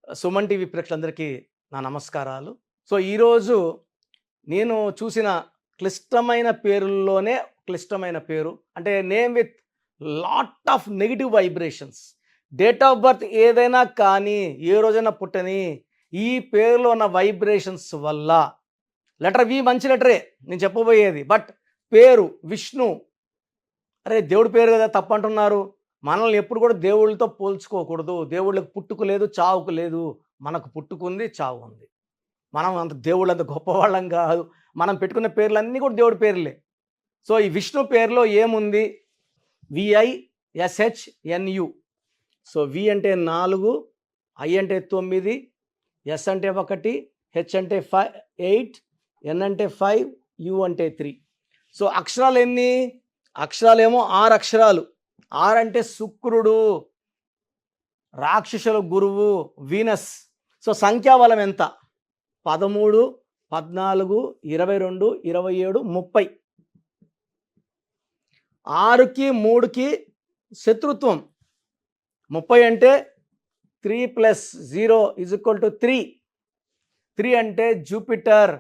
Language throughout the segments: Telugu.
సుమన్ టీవీ ప్రేక్షకులందరికీ నా నమస్కారాలు. సో, ఈరోజు నేను చూసిన క్లిష్టమైన పేరుల్లోనే క్లిష్టమైన పేరు. అంటే name with lot of negative vibrations. Date of birth ఏదైనా కానీ, ఏ రోజైనా పుట్టని, ఈ పేరులో ఉన్న వైబ్రేషన్స్ వల్ల లెటర్ వి మంచి లెటరే నేను చెప్పబోయేది. బట్ పేరు విష్ణు. అరే దేవుడి పేరు కదా తప్పంటున్నారు. మనల్ని ఎప్పుడు కూడా దేవుళ్ళతో పోల్చుకోకూడదు. దేవుళ్ళకి పుట్టుక లేదు, చావుకు లేదు. మనకు పుట్టుకుంది, చావు ఉంది. మనం అంత దేవుళ్ళంత గొప్పవాళ్ళం కాదు. మనం పెట్టుకున్న పేర్లన్నీ కూడా దేవుడి పేర్లే. సో, ఈ విష్ణు పేరులో ఏముంది? VISHNU. సో, వి అంటే 4, ఐ అంటే 9, ఎస్ అంటే 1, హెచ్ అంటే 8, ఎన్ అంటే 5, యు అంటే 3. సో, అక్షరాలు ఎన్ని? అక్షరాలేమో 6 అక్షరాలు. 6 అంటే శుక్రుడు, రాక్షసుల గురువు వీనస్. సో, సంఖ్యాబలం ఎంత? 13, 14, 22, 27, 30. 6కి 3కి శత్రుత్వం. 30 అంటే 3 + 0 = 3. 3 అంటే జూపిటర్,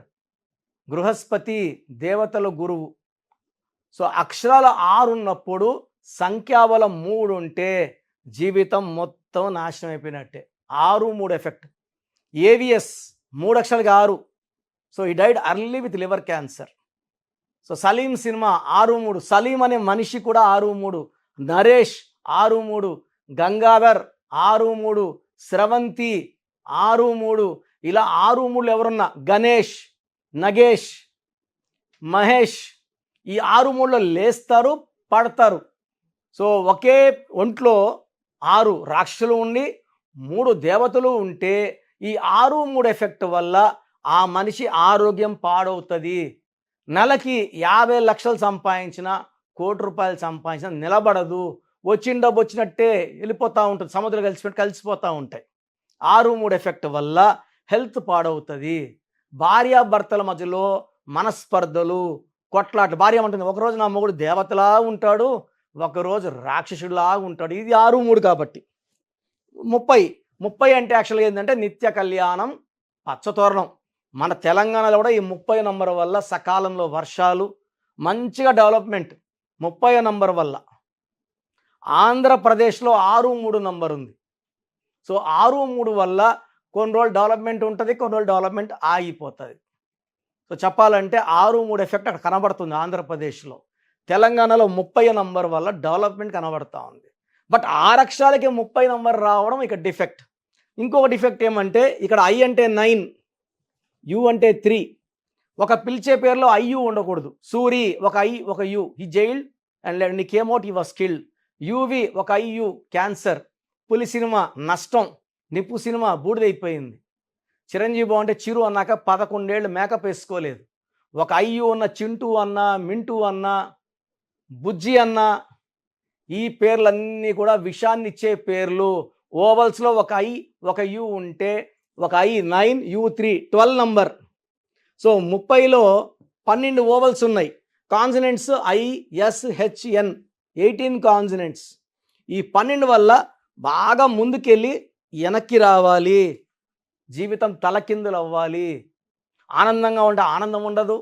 బృహస్పతి, దేవతల గురువు. సో, అక్షరాలు 6 ఉన్నప్పుడు సంఖ్యాబలం 3 ఉంటే జీవితం మొత్తం నాశనం అయిపోయినట్టే. 6, 3 ఎఫెక్ట్. AVS 3 అక్షరాలకి 6. సో, ఈ died early with liver cancer. So, Salim cinema 6, 3. Salim అనే మనిషి కూడా 6, 3. నరేష్ 6, 3. గంగాధర్ 6, 3. స్రవంతి 6, 3. ఇలా 6, 3 ఎవరున్నా, గణేష్, నగేష్, మహేష్, ఈ 6, 3లో లేస్తారు, పడతారు. సో, ఒకే ఒంట్లో 6 రాక్షసులు ఉండి 3 దేవతలు ఉంటే ఈ 6, 3 ఎఫెక్ట్ వల్ల ఆ మనిషి ఆరోగ్యం పాడవుతుంది. నెలకి 50 లక్షలు సంపాదించిన, ₹1,00,00,000 సంపాదించిన నిలబడదు. వచ్చిన డబ్బు వచ్చినట్టే వెళ్ళిపోతూ ఉంటుంది. సముద్రం కలిసిపోతూ ఉంటాయి. 6, 3 ఎఫెక్ట్ వల్ల హెల్త్ పాడవుతుంది. భార్యాభర్తల మధ్యలో మనస్పర్ధలు, కొట్లాట్లు. భార్య ఉంటుంది, ఒకరోజు నా మొగుడు దేవతలా ఉంటాడు, ఒకరోజు రాక్షసుడిలా ఉంటాడు. ఇది 6, 3 కాబట్టి. 30 అంటే యాక్చువల్గా ఏంటంటే నిత్య కళ్యాణం, పచ్చతోరణం. మన తెలంగాణలో కూడా ఈ 30 నంబర్ వల్ల సకాలంలో వర్షాలు, మంచిగా డెవలప్మెంట్ 30 నంబర్ వల్ల. ఆంధ్రప్రదేశ్లో 6, 3 నంబర్ ఉంది. సో, 6, 3 వల్ల కొన్ని రోజులు డెవలప్మెంట్ ఉంటుంది, కొన్ని రోజులు డెవలప్మెంట్ ఆగిపోతుంది. సో, చెప్పాలంటే 6, 3 ఎఫెక్ట్ అక్కడ కనబడుతుంది ఆంధ్రప్రదేశ్లో. తెలంగాణలో 30 నంబర్ వల్ల డెవలప్మెంట్ కనబడుతూ ఉంది. బట్ 6 అక్షరాలకి 30 నంబర్ రావడం ఇక డిఫెక్ట్. ఇంకొక డిఫెక్ట్ ఏమంటే ఇక్కడ ఐ అంటే 9, యు అంటే 3. ఒక పిలిచే పేరులో ఐయు ఉండకూడదు. సూరి ఒక ఐ ఒక యు, హీ జైల్డ్ అండ్ నీ came out, he was killed. UV ఒక ఐయు, క్యాన్సర్. పులి సినిమా నష్టం, నిప్పు సినిమా బూడిదైపోయింది. చిరంజీవి బాగుంటే చిరు అన్నాక 11 ఏళ్ళు మేకప్ వేసుకోలేదు. ఒక ఐయు ఉన్న చింటూ అన్నా, మింటూ అన్నా, బుజ్జి అన్నా, ఈ పేర్లన్నీ కూడా విషాన్ని ఇచ్చే పేర్లు. ఓవల్స్లో ఒక ఐ ఒక యు ఉంటే ఒక ఐ 9, యు 3, 12 నంబర్. సో, 30లో 12 ఓవల్స్ ఉన్నాయి. Consonants ISHN 18 consonants. ఈ 12 వల్ల బాగా ముందుకెళ్ళి వెనక్కి రావాలి. జీవితం తలకిందులు అవ్వాలి. ఆనందంగా ఉంటే ఆనందం ఉండదు,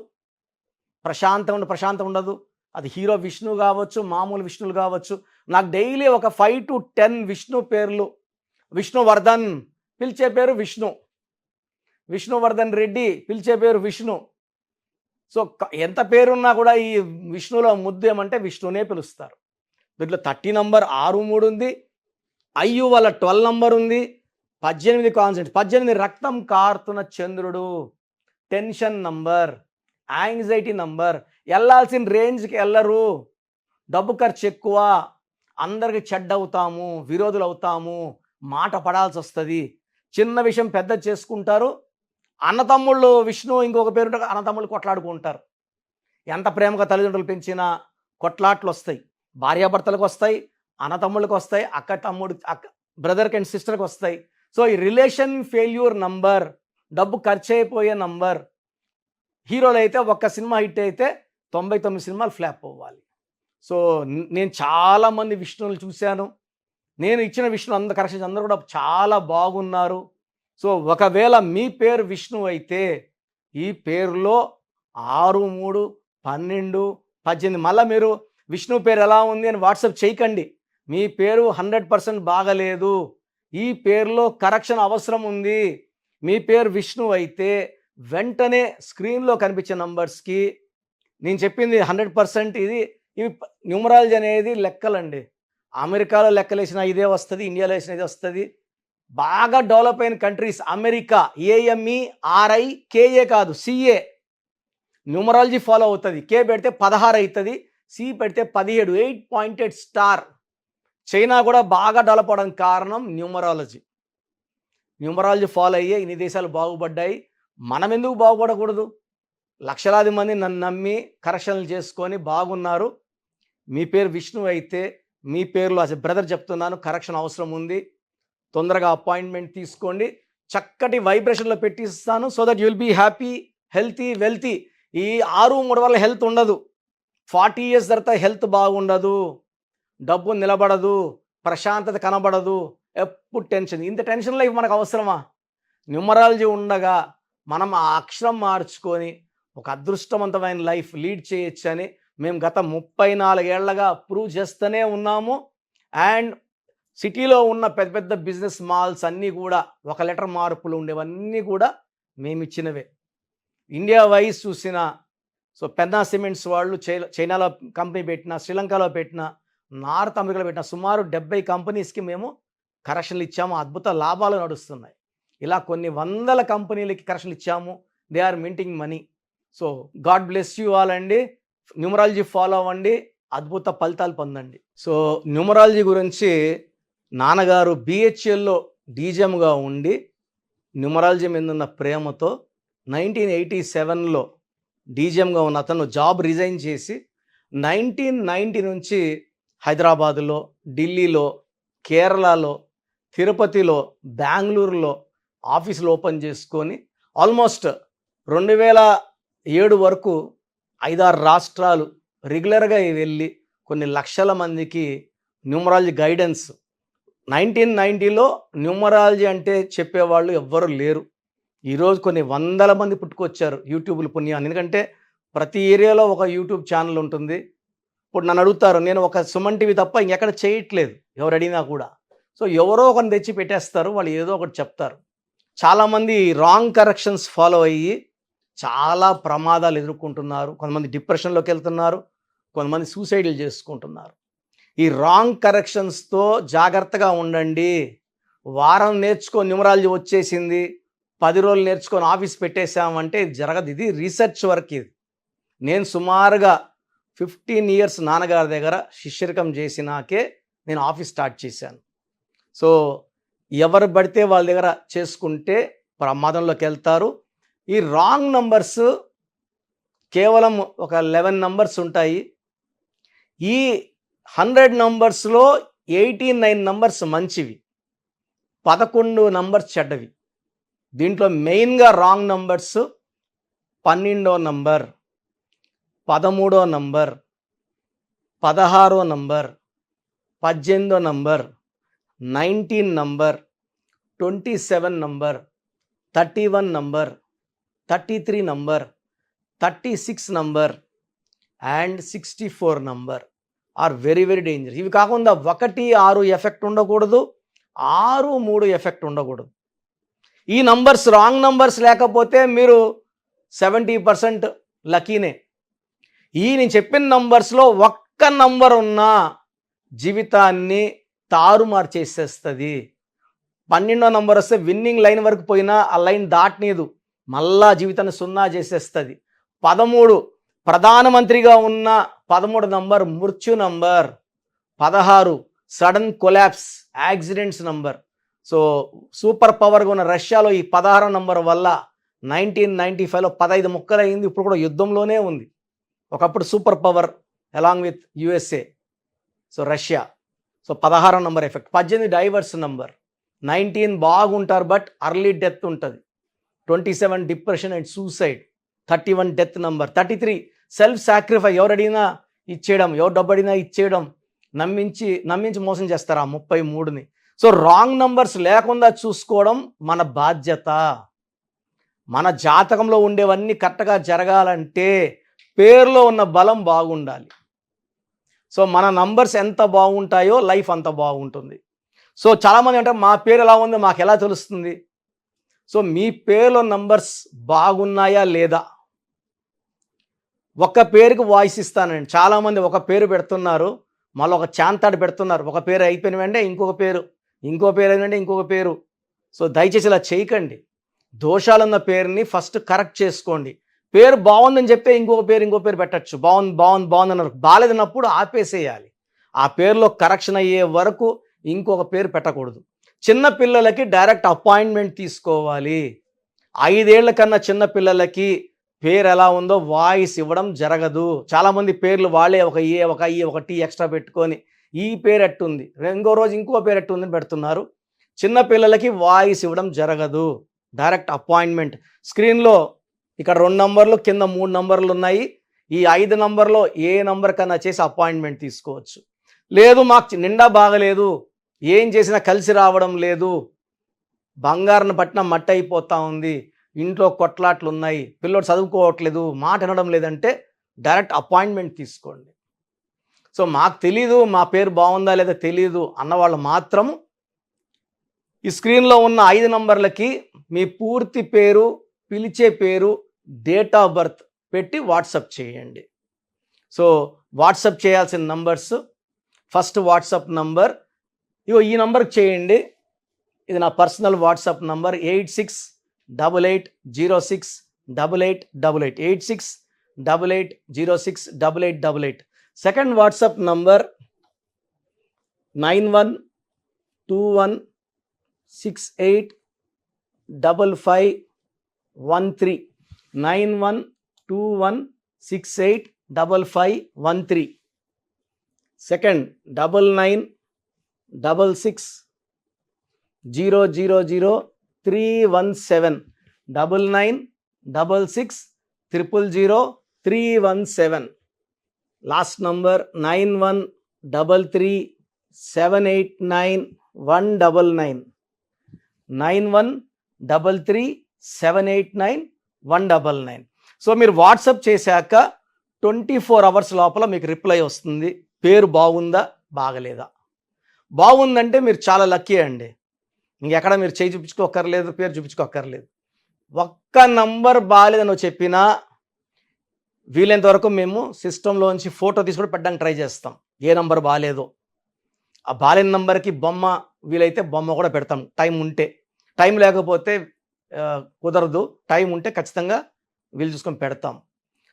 ప్రశాంతం ఉండదు. అది హీరో విష్ణు కావచ్చు, మామూలు విష్ణువులు కావచ్చు. నాకు డైలీ ఒక 5 to 10 విష్ణు పేర్లు. విష్ణువర్ధన్ పిలిచే పేరు విష్ణు, విష్ణువర్ధన్ రెడ్డి పిలిచే పేరు విష్ణు. సో, ఎంత పేరున్నా కూడా ఈ విష్ణులో ముద్దు ఏమంటే విష్ణునే పిలుస్తారు. దీంట్లో 30 నంబర్ 6, 3 ఉంది. ఐయు వల్ల 12 నంబర్ ఉంది. 18 కాన్సెంట్. 18 రక్తం కారుతున్న చంద్రుడు, టెన్షన్ నంబర్, యాంగ్జైటీ నంబర్. వెళ్ళాల్సిన రేంజ్కి వెళ్ళరు, డబ్బు ఖర్చు ఎక్కువ, అందరికి చెడ్డవుతాము, విరోధులు అవుతాము, మాట పడాల్సి వస్తుంది. చిన్న విషయం పెద్ద చేసుకుంటారు. అన్నతమ్ముళ్ళు విష్ణు ఇంకొక పేరు అన్నతమ్ముళ్ళు కొట్లాడుకుంటారు. ఎంత ప్రేమగా తల్లిదండ్రులు పెంచినా కొట్లాట్లు వస్తాయి. భార్యాభర్తలకు వస్తాయి, అన్నతమ్ముళ్ళకి వస్తాయి, బ్రదర్కి అండ్ సిస్టర్కి వస్తాయి. సో, ఈ రిలేషన్ ఫెయిల్యూర్ నంబర్, డబ్బు ఖర్చు అయిపోయే నంబర్. హీరోలు అయితే ఒక్క సినిమా హిట్ అయితే 99 సినిమాలు ఫ్లాప్ అవ్వాలి. సో, నేను చాలామంది విష్ణువులు చూశాను. నేను ఇచ్చిన విష్ణు కరెక్షన్స్ అందరూ కూడా చాలా బాగున్నారు. సో ఒకవేళ మీ పేరు విష్ణు అయితే ఈ పేరులో 6, 3, 12, 18 మళ్ళీ మీరు విష్ణు పేరు ఎలా ఉంది అని వాట్సాప్ చేయకండి. మీ పేరు 100% బాగలేదు, ఈ పేరులో కరెక్షన్ అవసరం ఉంది, మీ పేరు విష్ణు అయితే వెంటనే స్క్రీన్లో కనిపించే నంబర్స్కి నేను చెప్పింది 100% ఇవి న్యూమరాలజీ అనేది లెక్కలండి. అమెరికాలో లెక్కలేసిన ఇదే వస్తుంది, ఇండియాలో వేసిన ఇదే వస్తుంది. బాగా డెవలప్ అయిన కంట్రీస్ అమెరికా AMERIKA కాదు CA న్యూమరాలజీ ఫాలో అవుతుంది. K పెడితే 16 అవుతుంది, C పెడితే 17, 8 పాయింటెడ్ స్టార్. చైనా కూడా బాగా డెవలప్ అవడానికి కారణం న్యూమరాలజీ ఫాలో అయ్యే ఇన్ని దేశాలు బాగుపడ్డాయి. మనం ఎందుకు బాగుపడకూడదు? లక్షలాది మంది నన్ను నమ్మి కరెక్షన్లు చేసుకొని బాగున్నారు. మీ పేరు విష్ణు అయితే మీ పేరులో బ్రదర్ చెప్తున్నాను కరెక్షన్ అవసరం ఉంది. తొందరగా అపాయింట్మెంట్ తీసుకోండి, చక్కటి వైబ్రేషన్లో పెట్టిస్తాను. So that you'll be happy, healthy, wealthy. ఈ 6, 3 వల్ల హెల్త్ ఉండదు. 40 years తర్వాత హెల్త్ బాగుండదు, డబ్బు నిలబడదు, ప్రశాంతత కనబడదు, ఎప్పుడు టెన్షన్. ఇంత టెన్షన్ లైఫ్ మనకు అవసరమా? న్యూమరాలజీ ఉండగా మనం ఆ అక్షరం మార్చుకొని ఒక అదృష్టవంతమైన లైఫ్ లీడ్ చేయొచ్చు అని మేము గత 34 ఏళ్లగా ప్రూవ్ చేస్తూనే ఉన్నాము. అండ్ సిటీలో ఉన్న పెద్ద పెద్ద బిజినెస్ మాల్స్ అన్నీ కూడా 1 లెటర్ మార్పులు ఉండేవన్నీ కూడా మేము ఇచ్చినవే. ఇండియా వైజ్ చూసిన సో పెన్నా సిమెంట్స్ వాళ్ళు చైనాలో కంపెనీ పెట్టిన, శ్రీలంకలో పెట్టిన, నార్త్ అమెరికాలో పెట్టిన సుమారు 70 కంపెనీస్కి మేము కరెక్షన్లు ఇచ్చాము. అద్భుత లాభాలు నడుస్తున్నాయి. ఇలా కొన్ని వందల కంపెనీలకి కరెక్షన్లు ఇచ్చాము. They are minting money. So god bless you all అండి. న్యూమరాలజీ ఫాలో అవ్వండి, అద్భుత ఫలితాలు పొందండి. సో న్యూమరాలజీ గురించి నాన్నగారు BHLలో డీజీఎంగా ఉండి న్యూమరాలజీ మీద ఉన్న ప్రేమతో 1987లో డీజీఎంగా ఉన్న అతను జాబ్ రిజైన్ చేసి 1990 నుంచి హైదరాబాదులో, ఢిల్లీలో, కేరళలో, తిరుపతిలో, బెంగళూరులో ఆఫీసులు ఓపెన్ చేసుకొని ఆల్మోస్ట్ 2007 వరకు 5-6 రాష్ట్రాలు రెగ్యులర్గా వెళ్ళి కొన్ని లక్షల మందికి న్యూమరాలజీ గైడెన్స్. 1990లో న్యూమరాలజీ అంటే చెప్పేవాళ్ళు ఎవ్వరు లేరు. ఈరోజు కొన్ని వందల మంది పుట్టుకొచ్చారు యూట్యూబ్లు పుణ్యాన్ని. ఎందుకంటే ప్రతి ఏరియాలో ఒక యూట్యూబ్ ఛానల్ ఉంటుంది. ఇప్పుడు నన్ను అడుగుతారు, నేను ఒక సుమన్ టీవీ తప్ప ఇంకెక్కడ చేయట్లేదు ఎవరు అడిగినా కూడా. సో ఎవరో ఒకరిని తెచ్చి పెట్టేస్తారు, వాళ్ళు ఏదో ఒకటి చెప్తారు. చాలామంది రాంగ్ కరెక్షన్స్ ఫాలో అయ్యి చాలా ప్రమాదాలు ఎదుర్కొంటున్నారు. కొంతమంది డిప్రెషన్లోకి వెళ్తున్నారు, కొంతమంది సూసైడ్లు చేసుకుంటున్నారు. ఈ రాంగ్ కరెక్షన్స్తో జాగ్రత్తగా ఉండండి. వారం నేర్చుకొని న్యూమరాలజీ వచ్చేసింది, 10 రోజులు నేర్చుకొని ఆఫీస్ పెట్టేశామంటే ఇది జరగదు. ఇది రీసెర్చ్ వర్క్. ఇది నేను సుమారుగా 15 years నాన్నగారి దగ్గర శిష్యరికం చేసినాకే నేను ఆఫీస్ స్టార్ట్ చేశాను. సో ఎవరు పడితే వాళ్ళ దగ్గర చేసుకుంటే ప్రమాదంలోకి వెళ్తారు. ఈ రాంగ్ నంబర్స్ కేవలం ఒక 11 నంబర్స్ ఉంటాయి. ఈ 100 నంబర్స్లో 89 నంబర్స్ మంచివి, 11 నంబర్స్ చెడ్డవి. దీంట్లో మెయిన్గా రాంగ్ నంబర్స్ 12వ నంబర్, 13వ నంబర్, 16వ నంబర్, 18వ number, 19 number, 27 number, 31 number, 33 number, 36 number and 64 number are very very dangerous. ఇవి కాకుండా 1, 6 ఎఫెక్ట్ ఉండకూడదు, 6, 3 ఎఫెక్ట్ ఉండకూడదు. ఈ నంబర్స్ రాంగ్ నంబర్స్ లేకపోతే మీరు 70% లక్కీనే. నేను చెప్పిన నంబర్స్లో ఒక్క నంబర్ ఉన్నా జీవితాన్ని తారుమారు చేసేస్తుంది. 12వ నంబర్ వస్తే విన్నింగ్ లైన్ వరకు పోయినా ఆ లైన్ దాటనీదు, మళ్ళా జీవితాన్ని 0 చేసేస్తుంది. 13 ప్రధానమంత్రిగా ఉన్న 13 నంబర్ మృత్యు number. 16 sudden collapse, accidents number. So super పవర్గా ఉన్న రష్యాలో ఈ 16వ నంబర్ వల్ల 1995లో 15 ముక్కలైంది. ఇప్పుడు కూడా యుద్ధంలోనే ఉంది. ఒకప్పుడు super power along with USA, so Russia. So 16వ నంబర్ ఎఫెక్ట్. 18 divorce number. 19 బాగుంటారు బట్ అర్లీ డెత్ ఉంటుంది. 27 depression and suicide. 31 death number. 33 self sacrifice, ఎవరు అడిగినా ఇచ్చేయడం, ఎవరు డబ్బు అడిగినా ఇచ్చేయడం, నమ్మించి మోసం చేస్తారు ఆ 33ని. సో రాంగ్ నంబర్స్ లేకుండా చూసుకోవడం మన బాధ్యత. మన జాతకంలో ఉండేవన్నీ కరెక్ట్గా జరగాలంటే పేరులో ఉన్న బలం బాగుండాలి. సో మన నంబర్స్ ఎంత బాగుంటాయో లైఫ్ అంత బాగుంటుంది. సో చాలామంది అంటే మా పేరు ఎలా ఉందో మాకు ఎలా తెలుస్తుంది? సో మీ పేరులో నంబర్స్ బాగున్నాయా లేదా? ఒక పేరుకి వాయిస్ ఇస్తానండి. చాలామంది ఒక పేరు పెడుతున్నారు, మళ్ళీ ఒక చాంతాడు పెడుతున్నారు. ఒక పేరు అయిపోయిన వెంటనే ఇంకొక పేరు, ఇంకో పేరు అయినంటే ఇంకొక పేరు. సో దయచేసి ఇలా చేయకండి. దోషాలున్న పేరుని ఫస్ట్ కరెక్ట్ చేసుకోండి. పేరు బాగుందని చెప్తే ఇంకో పేరు పెట్టచ్చు. బాగుంది అన్నారు. బాగాలేదన్నప్పుడు ఆపేసేయాలి. ఆ పేరులో కరెక్షన్ అయ్యే వరకు ఇంకొక పేరు పెట్టకూడదు. చిన్న పిల్లలకి డైరెక్ట్ అపాయింట్మెంట్ తీసుకోవాలి. 5 ఏళ్ల కన్నా చిన్న పిల్లలకి పేరు ఎలా ఉందో వాయిస్ ఇవ్వడం జరగదు. చాలామంది పేర్లు వాళ్ళే ఒక ఏ, ఒక ఐ, ఒక టీ ఎక్స్ట్రా పెట్టుకొని ఈ పేరు ఎట్టుంది, ఇంకో రోజు ఇంకో పేరు ఎట్టుందని పెడుతున్నారు. చిన్న పిల్లలకి వాయిస్ ఇవ్వడం జరగదు. Direct appointment. స్క్రీన్లో ఇక్కడ 2 నంబర్లు, కింద 3 నంబర్లు ఉన్నాయి. ఈ 5 నంబర్లో ఏ నంబర్ కన్నా చేసి అపాయింట్మెంట్ తీసుకోవచ్చు. లేదు మాకు నిండా బాగలేదు, ఏం చేసినా కలిసి రావడం లేదు, బంగారం పట్టిన మట్టి అయిపోతూ ఉంది, ఇంట్లో కొట్లాట్లు ఉన్నాయి, పిల్లోడు చదువుకోవట్లేదు, మాట వినడం లేదంటే డైరెక్ట్ అపాయింట్మెంట్ తీసుకోండి. సో మాకు తెలీదు, మా పేరు బాగుందా లేదా తెలీదు అన్నవాళ్ళు మాత్రం ఈ స్క్రీన్లో ఉన్న 5 నంబర్లకి మీ పూర్తి పేరు, పిలిచే పేరు, డేట్ ఆఫ్ బర్త్ పెట్టి వాట్సాప్ చేయండి. సో వాట్సాప్ చేయాల్సిన నంబర్స్, ఫస్ట్ వాట్సాప్ నంబర్ ఇగో ఈ నంబర్కి చేయండి. ఇది నా personal WhatsApp number 8688068888 8688068888. Second WhatsApp number 9121685513 9121685513. Second 9966000317 9966000317. Last number 9133789199 9133789199. So మీరు వాట్సాప్ చేశాక 24 అవర్స్ లోపల మీకు రిప్లై వస్తుంది. పేరు బాగుందా బాగలేదా? బాగుందంటే మీరు చాలా లక్కీ అండి. ఇంకెక్కడ మీరు చేయి చూపించుకోక్కర్లేదు, పేరు చూపించుకోక్కర్లేదు. ఒక్క నంబర్ బాగాలేదని నువ్వు చెప్పినా వీలైనంత వరకు మేము సిస్టంలోంచి ఫోటో తీసుకొని పెట్టడానికి ట్రై చేస్తాం. ఏ నంబర్ బాగాలేదో ఆ బాలేని నంబర్కి బొమ్మ, వీలైతే బొమ్మ కూడా పెడతాం టైం ఉంటే. టైం లేకపోతే కుదరదు, టైం ఉంటే ఖచ్చితంగా వీలు చూసుకొని పెడతాం.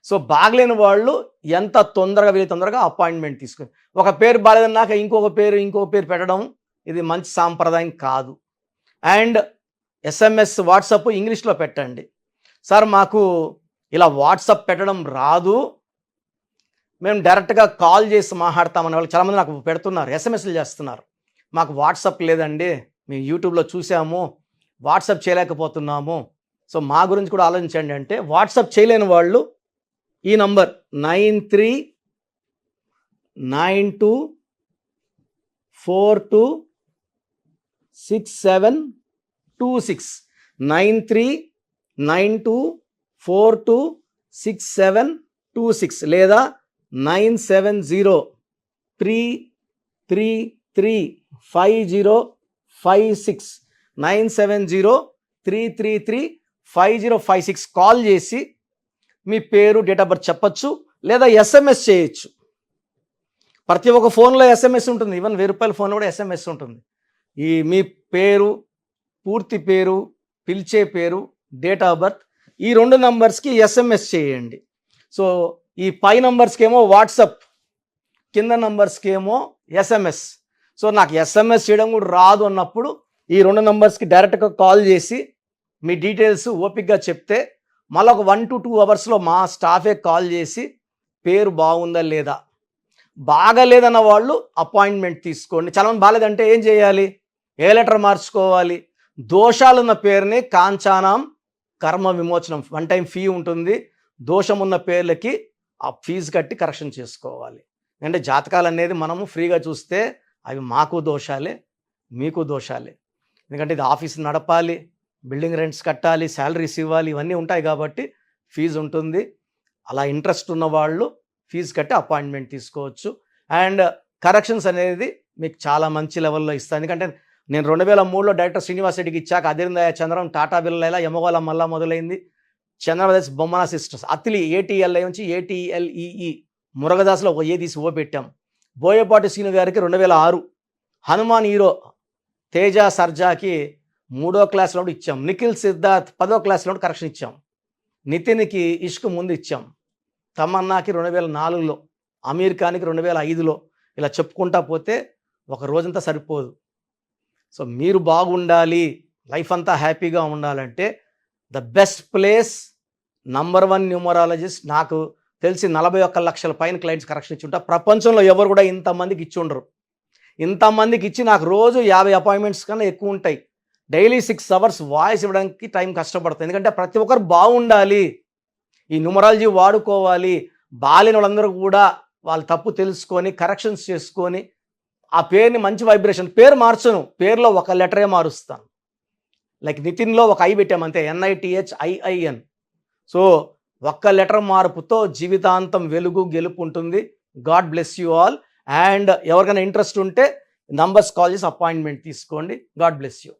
సో బాగలేని వాళ్ళు ఎంత తొందరగా అపాయింట్మెంట్ తీసుకొని, ఒక పేరు బాగాలేదన్నాక ఇంకొక పేరు పెట్టడం ఇది మంచి సాంప్రదాయం కాదు. అండ్ SMS వాట్సాప్ ఇంగ్లీష్లో పెట్టండి. సార్ మాకు ఇలా వాట్సాప్ పెట్టడం రాదు, మేము డైరెక్ట్గా కాల్ చేసి మాట్లాడతామని వాళ్ళు చాలామంది నాకు పెడుతున్నారు, SMSలు చేస్తున్నారు. మాకు వాట్సాప్ లేదండి, మేము యూట్యూబ్లో చూసాము, వాట్సాప్ చేయలేకపోతున్నాము. సో మా గురించి కూడా ఆలోచించండి అంటే, వాట్సాప్ చేయలేని వాళ్ళు ఈ నంబర్ 9392426726 9392426726 లేదా 9703335056 9703335056 కాల్ చేసి మీ పేరు, డేట్ ఆఫ్ బర్త్ చెప్పచ్చు, లేదా SMS చేయొచ్చు. ప్రతి ఒక్క ఫోన్లో SMS ఉంటుంది, ఈవెన్ ₹1000 ఫోన్లో కూడా SMS ఉంటుంది. ఈ మీ పేరు, పూర్తి పేరు, పిలిచే పేరు, డేట్ ఆఫ్ బర్త్, ఈ 2 నంబర్స్కి SMS చేయండి. సో ఈ పై నంబర్స్కి ఏమో వాట్సాప్, కింద నంబర్స్కి ఏమో SMS. సో నాకు SMS చేయడం కూడా రాదు అన్నప్పుడు ఈ 2 నంబర్స్కి డైరెక్ట్గా కాల్ చేసి మీ డీటెయిల్స్ ఓపిక్గా చెప్తే మళ్ళీ ఒక 1 to 2 అవర్స్లో మా స్టాఫే కాల్ చేసి పేరు బాగుందా లేదా, బాగలేదన్న వాళ్ళు అపాయింట్మెంట్ తీసుకోండి. చాలామంది బాగాలేదంటే ఏం చేయాలి? ఏ లెటర్ మార్చుకోవాలి? దోషాలున్న పేరుని కాంచానాం కర్మ విమోచనం, 1 time ఫీ ఉంటుంది. దోషం ఉన్న పేర్లకి ఆ ఫీజు కట్టి కరెక్షన్ చేసుకోవాలి. అంటే జాతకాలు అనేది మనము ఫ్రీగా చూస్తే అవి మాకు దోషాలే, మీకు దోషాలే. ఎందుకంటే ఇది ఆఫీస్ నడపాలి, బిల్డింగ్ రెంట్స్ కట్టాలి, శాలరీస్ ఇవ్వాలి, ఇవన్నీ ఉంటాయి కాబట్టి ఫీజు ఉంటుంది. అలా ఇంట్రెస్ట్ ఉన్న వాళ్ళు ఫీజు కట్టి అపాయింట్మెంట్ తీసుకోవచ్చు. అండ్ కరెక్షన్స్ అనేది మీకు చాలా మంచి లెవెల్లో ఇస్తాను. ఎందుకంటే నేను 2003లో డైరెక్టర్ శ్రీనివాస్ రెడ్డికి ఇచ్చాక అధిరిందయ చంద్రం, టాటా బిర్లా, యమగోళ మళ్ళా మొదలైంది. చంద్రప్రదేశ్ బొమ్మన సిస్టర్స్, అతిలి ఏటీఎల్ఐ నుంచి ఏటీఎల్ఈఈ, మురగదాస్లో ఒక ఏ తీసి ఓ పెట్టాం. బోయపాటి శ్రీను గారికి 2006, హనుమాన్ హీరో తేజ సర్జాకి 3వ క్లాస్లో ఇచ్చాం. నిఖిల్ సిద్ధార్థ్ 10వ క్లాస్లో కరెక్షన్ ఇచ్చాం. నితిన్కి ఇష్క్ ముందు ఇచ్చాం. తమన్నాకి 2004లో, అమీర్ ఖాన్కి 2005లో. ఇలా చెప్పుకుంటా పోతే ఒక రోజంతా సరిపోదు. సో మీరు బాగుండాలి, లైఫ్ అంతా హ్యాపీగా ఉండాలంటే the best place, number 1 numerologist. నాకు తెలిసి 41 లక్షల పైన క్లయింట్స్ కరెక్షన్ ఇచ్చి ఉంటా. ప్రపంచంలో ఎవరు కూడా ఇంతమందికి ఇచ్చి ఉండరు. ఇంతమందికి ఇచ్చి నాకు రోజు 50 అపాయింట్మెంట్స్ కన్నా ఎక్కువ ఉంటాయి. డైలీ 6 అవర్స్ వాయిస్ ఇవ్వడానికి టైం కష్టపడతాను. ఎందుకంటే ప్రతి ఒక్కరు బాగుండాలి, ఈ న్యూమరాలజీ వాడుకోవాలి. బాలేని వాళ్ళందరూ కూడా వాళ్ళ తప్పు తెలుసుకొని కరెక్షన్స్ చేసుకొని ఆ పేరుని మంచి వైబ్రేషన్, పేరు మార్చను, పేరులో ఒక లెటరే మారుస్తాను. లైక్ నితిన్లో ఒక ఐ పెట్టామంతే, NITHIIN. సో ఒక్క లెటర్ మార్పుతో జీవితాంతం వెలుగు గెలుపు ఉంటుంది. God bless you all. And ఎవరికైనా ఇంట్రెస్ట్ ఉంటే నంబర్స్ కాల్ చేసి అపాయింట్మెంట్ తీసుకోండి. God bless you.